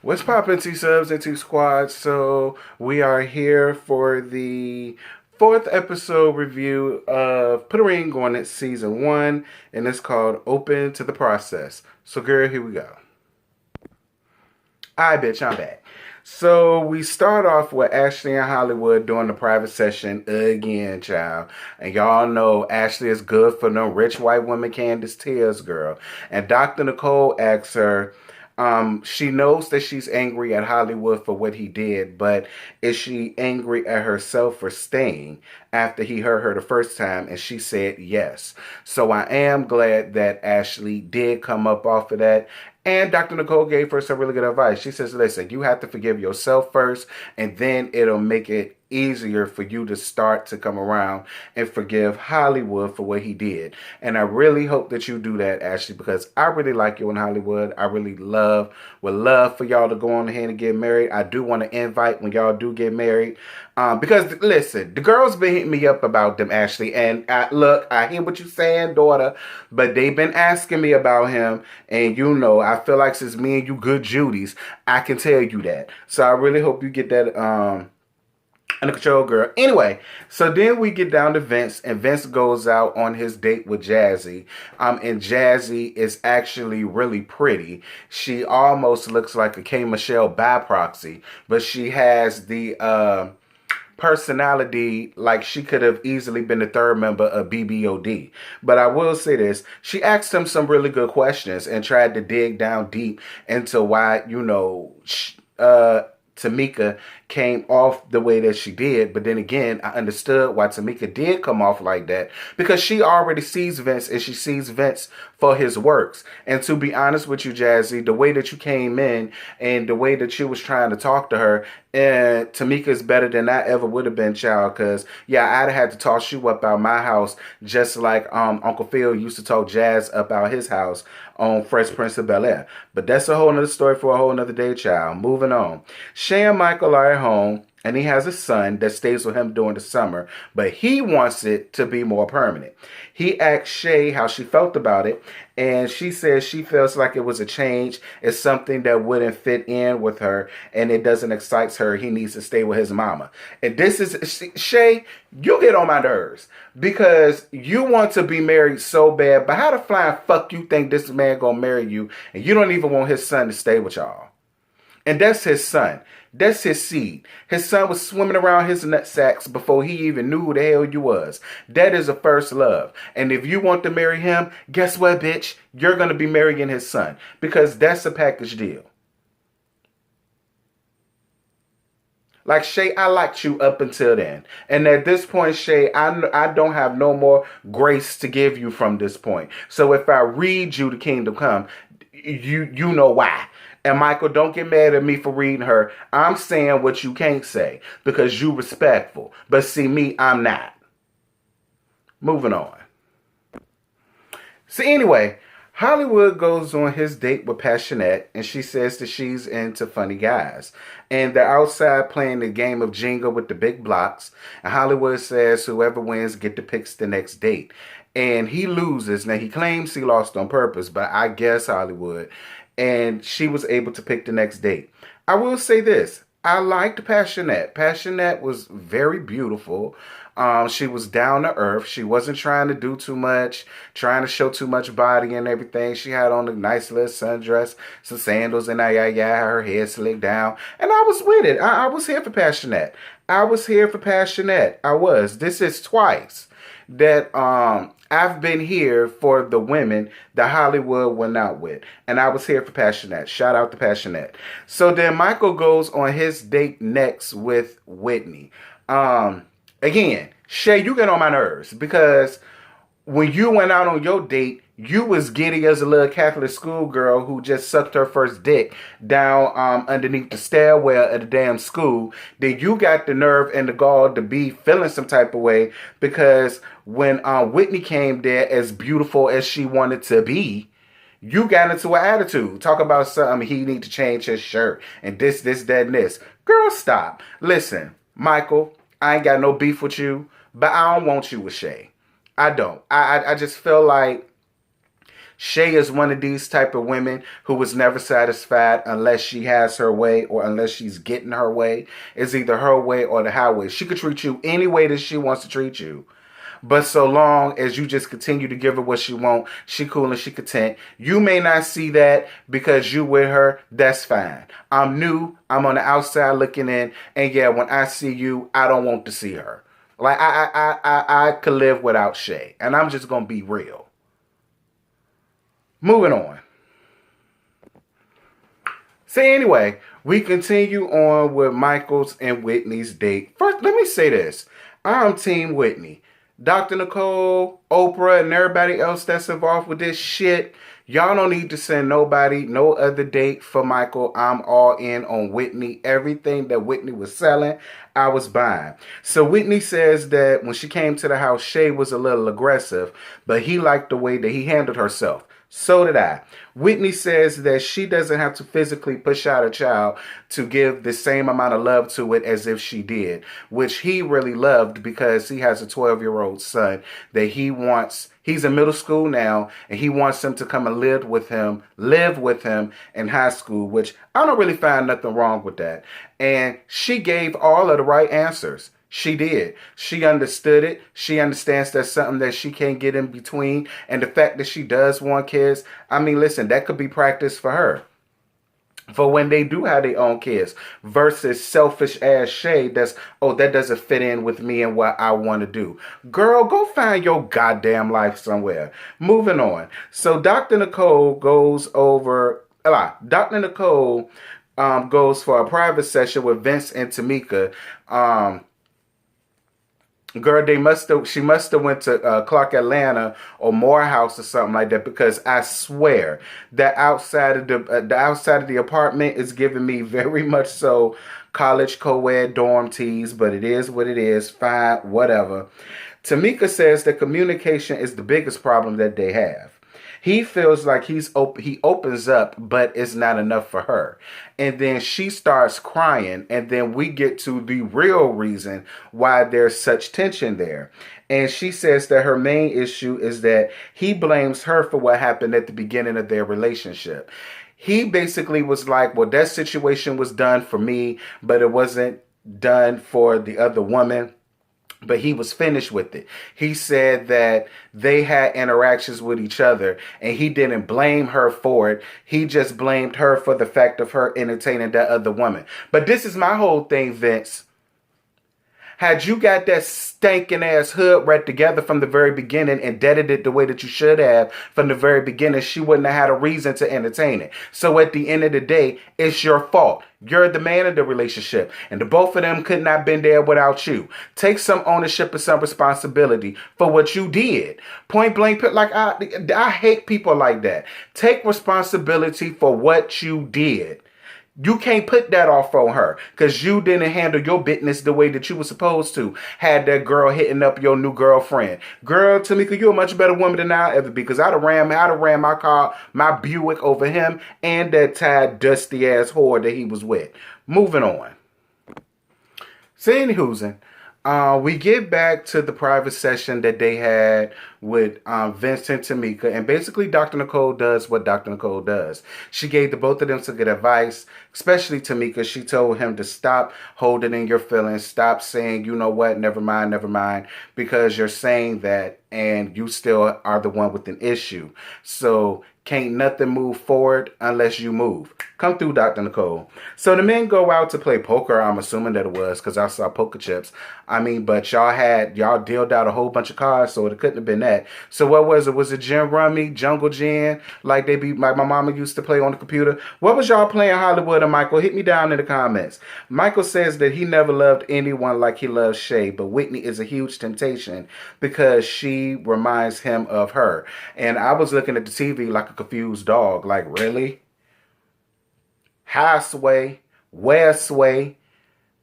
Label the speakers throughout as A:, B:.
A: What's poppin', T-Subs and T-Squads? So we are here for the fourth episode review of Put a Ring on It Season 1, and it's called Open to the Process. So girl, here we go. Alright, bitch, I'm back. So we start off with Ashley and Hollywood doing the private session again, child. And y'all know Ashley is good for them rich white women Candace Tears, girl. And Dr. Nicole asks her, she knows that she's angry at Hollywood for what he did, but is she angry at herself for staying after he hurt her the first time? And she said yes. So I am glad that Ashley did come up off of that. And Dr. Nicole gave her some really good advice. She says, listen, you have to forgive yourself first, and then it'll make it easier for you to start to come around and forgive Hollywood for what he did. And I really hope that you do that, Ashley, because I really like you in Hollywood. I really would love for y'all to go on ahead and get married. I do want to invite when y'all do get married. Because, listen, the girls been hitting me up about them, Ashley. And look, I hear what you're saying, daughter, but they've been asking me about him. And you know, I feel like since me and you good Judies, I can tell you that. So I really hope you get that under control, girl. Anyway, so then we get down to Vince, and Vince goes out on his date with Jazzy. And Jazzy is actually really pretty. She almost looks like a K. Michelle by proxy, but she has the personality like she could have easily been the third member of BBOD. But I will say this, she asked him some really good questions and tried to dig down deep into why, you know, Tamika came off the way that she did. But then again, I understood why Tamika did come off like that, because she already sees Vince, and she sees Vince for his works. And to be honest with you, Jazzy, the way that you came in and the way that you was trying to talk to her, and Tamika is better than I ever would have been, child, because yeah, I'd have had to toss you up out my house just like Uncle Phil used to talk Jazz up out his house on Fresh Prince of Bel-Air. But that's a whole nother story for a whole nother day, child. Moving on. Shay and Michael are at home, and he has a son that stays with him during the summer, but he wants it to be more permanent. He asked Shay how she felt about it, and she says she feels like it was a change. It's something that wouldn't fit in with her, and it doesn't excite her. He needs to stay with his mama. And this is, Shay, you get on my nerves, because you want to be married so bad, but how the flying fuck you think this man gonna marry you, and you don't even want his son to stay with y'all? And that's his son. That's his seed. His son was swimming around his nutsacks before he even knew who the hell you was. That is a first love. And if you want to marry him, guess what, bitch? You're going to be marrying his son, because that's a package deal. Like, Shay, I liked you up until then. And at this point, Shay, I don't have no more grace to give you from this point. So if I read you the Kingdom Come, you know why. And Michael, don't get mad at me for reading her. I'm saying what you can't say because you respectful. But see, me, I'm not. Moving on. So anyway, Hollywood goes on his date with Passionette, and she says that she's into funny guys. And they're outside playing the game of Jenga with the big blocks. And Hollywood says whoever wins get to pick the next date. And he loses. Now, he claims he lost on purpose, but I guess Hollywood. And she was able to pick the next date. I will say this. I liked Passionette. Passionette was very beautiful. She was down to earth. She wasn't trying to do too much, trying to show too much body and everything. She had on a nice little sundress, some sandals, and her hair slicked down. And I was with it. I was here for Passionette. I was here for Passionette. I was. This is twice that I've been here for the women that Hollywood went out with. And I was here for Passionette. Shout out to Passionette. So then Michael goes on his date next with Whitney. Again, Shay, you get on my nerves, because when you went out on your date, you was giddy as a little Catholic schoolgirl who just sucked her first dick down underneath the stairwell of the damn school. Then you got the nerve and the gall to be feeling some type of way because when Whitney came there as beautiful as she wanted to be, you got into an attitude. Talk about something, he need to change his shirt and this, that, and this. Girl, stop. Listen, Michael, I ain't got no beef with you, but I don't want you with Shay. I don't. I just feel like Shay is one of these type of women who was never satisfied unless she has her way or unless she's getting her way. It's either her way or the highway. She could treat you any way that she wants to treat you. But so long as you just continue to give her what she wants, she cool and she content. You may not see that because you with her, that's fine. I'm new, I'm on the outside looking in, and yeah, when I see you, I don't want to see her. Like I could live without Shay. And I'm just gonna be real. Moving on. So anyway, we continue on with Michael's and Whitney's date. First, let me say this. I'm Team Whitney. Dr. Nicole, Oprah, and everybody else that's involved with this shit, y'all don't need to send nobody no other date for Michael. I'm all in on Whitney. Everything that Whitney was selling, I was buying. So Whitney says that when she came to the house, Shay was a little aggressive, but he liked the way that he handled herself. So did I. Whitney says that she doesn't have to physically push out a child to give the same amount of love to it as if she did, which he really loved because he has a 12-year-old son that he wants. He's in middle school now, and he wants him to come and live with him in high school, which I don't really find nothing wrong with that. And she gave all of the right answers. She did. She understood it. She understands that's something that she can't get in between. And the fact that she does want kids, I mean, listen, that could be practice for her. For when they do have their own kids versus selfish ass Shay that's, oh, that doesn't fit in with me and what I want to do. Girl, go find your goddamn life somewhere. Moving on. So Dr. Nicole goes for a private session with Vince and Tamika. Girl, she must have went to Clark Atlanta or Morehouse or something like that, because I swear that outside of the apartment is giving me very much so college co-ed dorm teas, but it is what it is. Fine, whatever. Tamika says that communication is the biggest problem that they have. He feels like he opens up, but it's not enough for her. And then she starts crying, and then we get to the real reason why there's such tension there. And she says that her main issue is that he blames her for what happened at the beginning of their relationship. He basically was like, well, that situation was done for me, but it wasn't done for the other woman. But he was finished with it. He said that they had interactions with each other and he didn't blame her for it. He just blamed her for the fact of her entertaining that other woman. But this is my whole thing, Vince. Had you got that stinking ass hood right together from the very beginning and deaded it the way that you should have from the very beginning, she wouldn't have had a reason to entertain it. So at the end of the day, it's your fault. You're the man of the relationship, and the both of them could not have been there without you. Take some ownership and some responsibility for what you did. Point blank, like I hate people like that. Take responsibility for what you did. You can't put that off on her because you didn't handle your business the way that you were supposed to. Had that girl hitting up your new girlfriend. Girl, Tamika, you're a much better woman than I'll ever be, because I'd have ran my car, my Buick over him and that tired, dusty ass whore that he was with. Moving on. So anywho's, we get back to the private session that they had with Vince and Tamika, and basically Dr. Nicole does what Dr. Nicole does. She gave the both of them some good advice, especially Tamika. She told him to stop holding in your feelings, stop saying, you know what, never mind, because you're saying that and you still are the one with an issue. So can't nothing move forward unless you move. Come through, Dr. Nicole. So the men go out to play poker. I'm assuming that it was, because I saw poker chips. I mean, but y'all dealt out a whole bunch of cards, so it couldn't have been that. So what was it? Was it gin rummy, jungle gin, like my mama used to play on the computer? What was y'all playing, Hollywood and Michael? Hit me down in the comments. Michael says that he never loved anyone like he loves Shay, but Whitney is a huge temptation because she reminds him of her. And I was looking at the TV like a confused dog. Like, really? How sway? Where sway?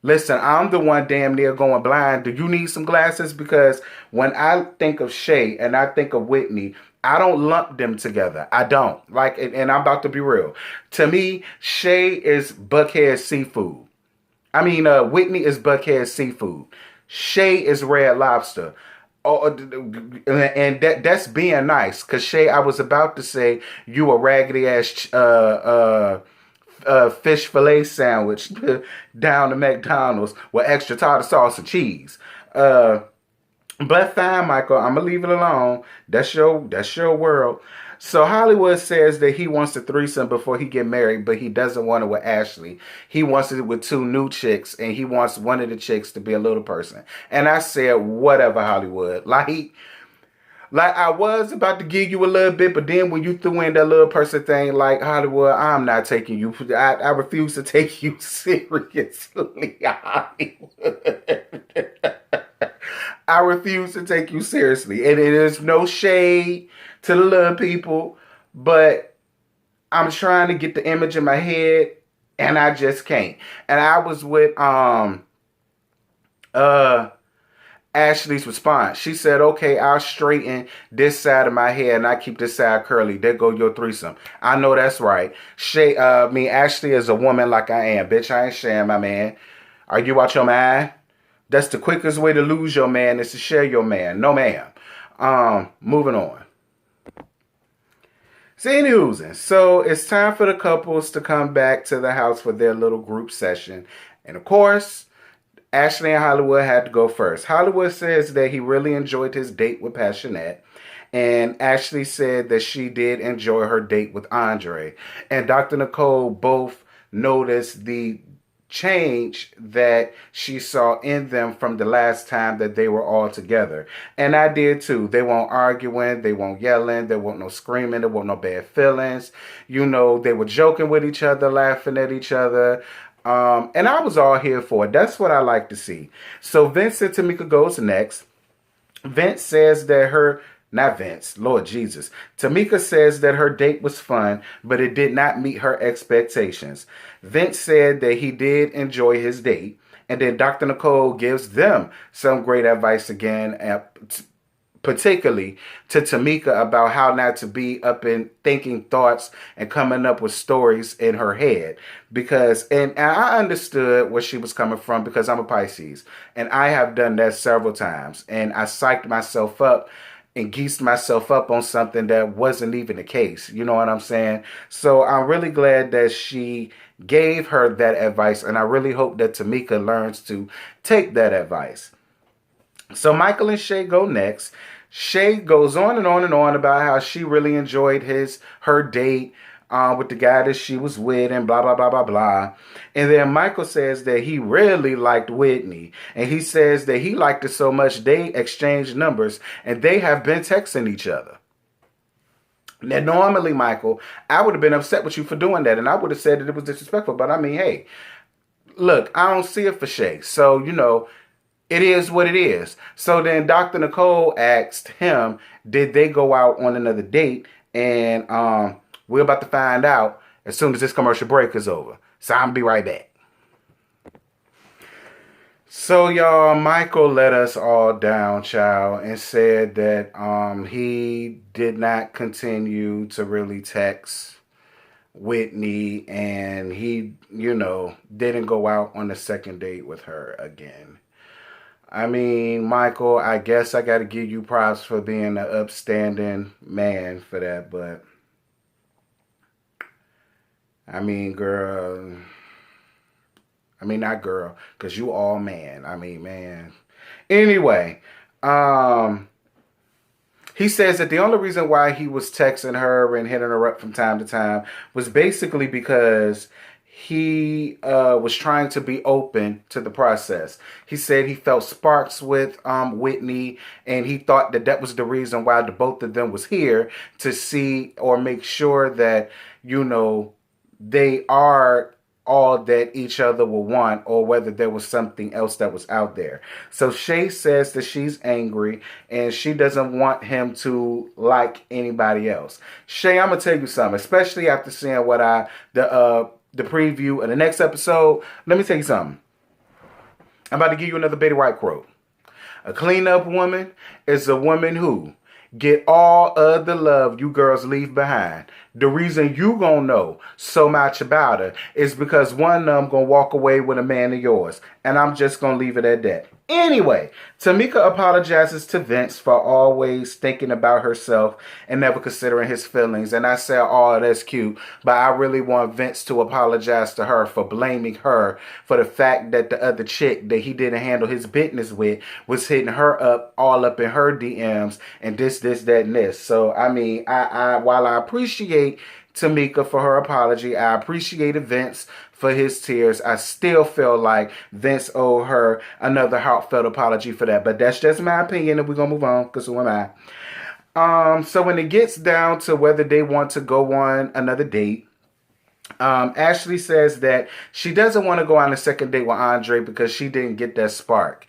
A: Listen, I'm the one damn near going blind. Do you need some glasses? Because when I think of Shay and I think of Whitney, I don't lump them together. I don't. Like, and I'm about to be real. To me, Shay is Buckhead seafood. I mean, Whitney is Buckhead seafood. Shay is Red Lobster. Oh, and that's being nice. Cause Shay, I was about to say you a raggedy ass fish fillet sandwich down to McDonald's with extra tartar sauce and cheese. Uh, but fine, Michael, I'm gonna leave it alone. That's your world. So Hollywood says that he wants a threesome before he get married, but he doesn't want it with Ashley. He wants it with two new chicks, and he wants one of the chicks to be a little person. And I said, whatever, Hollywood. Like I was about to give you a little bit, but then when you threw in that little person thing, like Hollywood, I'm not taking you. I refuse to take you seriously, Hollywood. I refuse to take you seriously. And it is no shade to the little people, but I'm trying to get the image in my head and I just can't. And I was with Ashley's response. She said, okay, I'll straighten this side of my hair and I keep this side curly. There go your threesome. I know that's right. Ashley is a woman like I am. Bitch, I ain't sharing my man. Are you out your mind? That's the quickest way to lose your man is to share your man. No, ma'am. Moving on. So it's time for the couples to come back to the house for their little group session. And of course, Ashley and Hollywood had to go first. Hollywood says that he really enjoyed his date with Passionette. And Ashley said that she did enjoy her date with Andre. And Dr. Nicole both noticed the change that she saw in them from the last time that they were all together. And I did too. They won't arguing, they won't yelling, there won't no screaming, there won't no bad feelings. You know, they were joking with each other, laughing at each other. And I was all here for it. That's what I like to see. So Vince and Tamika goes next. Vince says that not Vince, Lord Jesus. Tamika says that her date was fun, but it did not meet her expectations. Vince said that he did enjoy his date. And then Dr. Nicole gives them some great advice again, particularly to Tamika about how not to be up in thinking thoughts and coming up with stories in her head. And I understood where she was coming from because I'm a Pisces. And I have done that several times. And I psyched myself up and geesed myself up on something that wasn't even the case. You know what I'm saying? So I'm really glad that she gave her that advice. And I really hope that Tamika learns to take that advice. So Michael and Shay go next. Shay goes on and on and on about how she really enjoyed her date with the guy that she was with and blah, blah, blah, blah, blah. And then Michael says that he really liked Whitney. And he says that he liked her so much they exchanged numbers and they have been texting each other. Now, normally, Michael, I would have been upset with you for doing that. And I would have said that it was disrespectful. But I mean, hey, look, I don't see it for Shay. So, you know, it is what it is. So then Dr. Nicole asked him, did they go out on another date? And we're about to find out as soon as this commercial break is over. So I'm going to be right back. So y'all, Michael let us all down, child, and said that he did not continue to really text Whitney and he, didn't go out on a second date with her again. I mean, Michael, I guess I got to give you props for being an upstanding man for that, but I mean, girl, not girl, because you all man. I mean, man. Anyway, he says that the only reason why he was texting her and hitting her up from time to time was basically because he was trying to be open to the process. He said he felt sparks with Whitney, and he thought that was the reason why the both of them was here, to see or make sure that, they are all that each other will want, or whether there was something else that was out there. So Shay says that she's angry and she doesn't want him to like anybody else. Shay, I'm gonna tell you something, especially after seeing what the preview of the next episode. Let me tell you something. I'm about to give you another Betty White quote. A clean-up woman is a woman who get all of the love you girls leave behind. The reason you gonna know so much about her is because one of them gonna walk away with a man of yours. And I'm just gonna leave it at that. Anyway, Tamika apologizes to Vince for always thinking about herself and never considering his feelings. And I said, oh, that's cute. But I really want Vince to apologize to her for blaming her for the fact that the other chick that he didn't handle his business with was hitting her up all up in her DMs and this, that, and this. So, I mean, while I appreciate Tamika for her apology, I appreciated Vince for his tears. I still feel like Vince owed her another heartfelt apology for that. But that's just my opinion, and we're going to move on, because who am I? So when it gets down to whether they want to go on another date, Ashley says that she doesn't want to go on a second date with Andre because she didn't get that spark.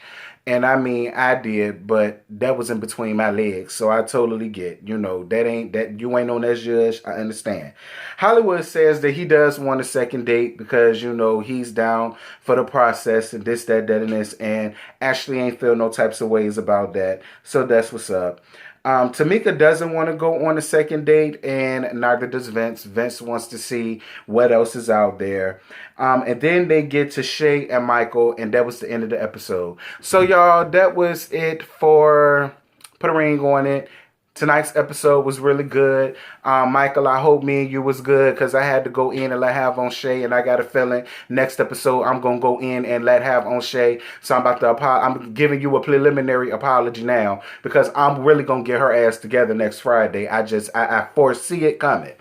A: And I mean, I did, but that was in between my legs. So I totally get, you know, you ain't on that judge. I understand. Hollywood says that he does want a second date because, you know, he's down for the process and this, that, and this. And Ashley ain't feel no types of ways about that. So that's what's up. Tamika doesn't want to go on a second date, and neither does Vince. Vince wants to see what else is out there. And then they get to Shay and Michael, and that was the end of the episode. So, y'all, that was it for Put a Ring on It. Tonight's episode was really good. Michael, I hope me and you was good because I had to go in and let have on Shay, and I got a feeling next episode I'm going to go in and let have on Shay. So I'm giving you a preliminary apology now because I'm really going to get her ass together next Friday. I foresee it coming.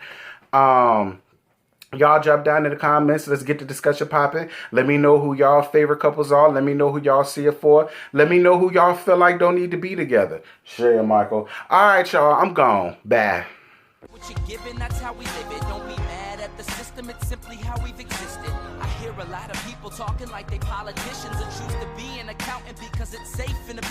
A: Y'all drop down in the comments. Let's get the discussion popping. Let me know who y'all favorite couples are. Let me know who y'all see it for. Let me know who y'all feel like don't need to be together. Shay and Michael. All right, y'all. I'm gone. Bye. What you're giving, that's how we live it. Don't be mad at the system. It's simply how we've existed. I hear a lot of people talking like they politicians and choose to be an accountant because it's safe in the business.